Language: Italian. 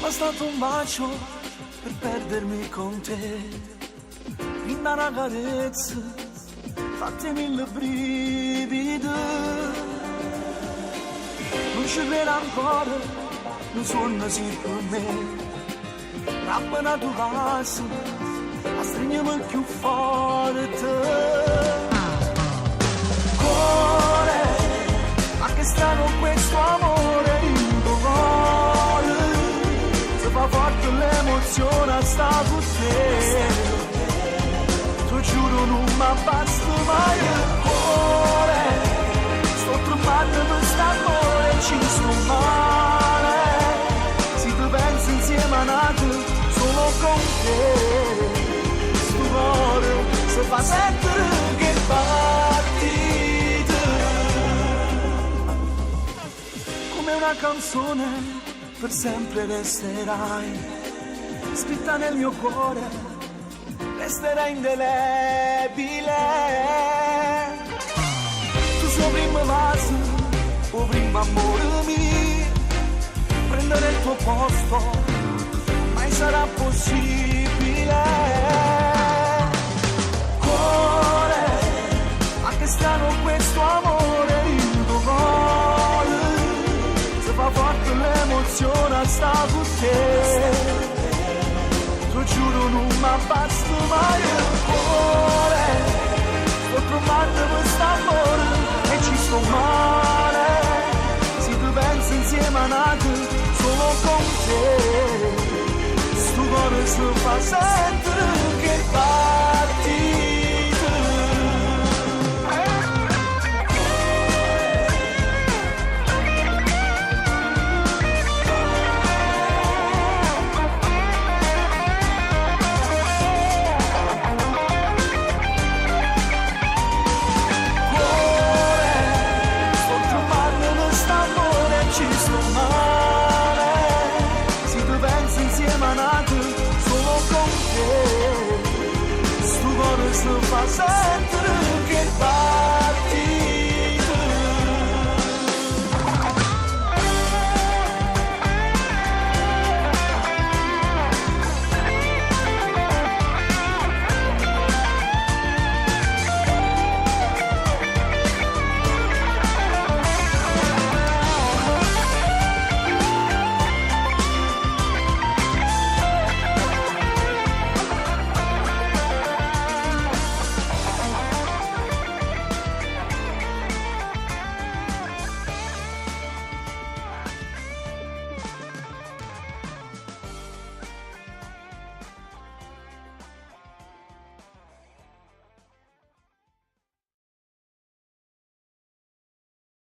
bastato un bacio per perdermi con te, in una carezza fatte mille brividi. Non ci vedo ancora, non sono sì per me, rappena tu casa, a stringermi più forte. Cuore, ma che strano questo amore in tuo cuore, se fa forte l'emozione a sta con te, ti giuro non mi basta mai il cuore, sto tremando per st'amore, ci sto male, se tu pensi insieme a nato solo con te, sto cuore se fa sentire che battite, come una canzone per sempre resterai, scritta nel mio cuore, resterà indelebile. Tu sei primo vaso, o primo amore mio, prendere il tuo posto, mai sarà possibile. Cuore, ma che strano questo amore in tuo cuore, se fa forte l'emozione a sta con te, ti giuro non mi basta mai il cuore, sto trovando quest'amore e ci sto male, se tu pensi insieme a nato solo con te, sto cuore si fa sentire che battite. Solo con te, sto cuore si fa sentire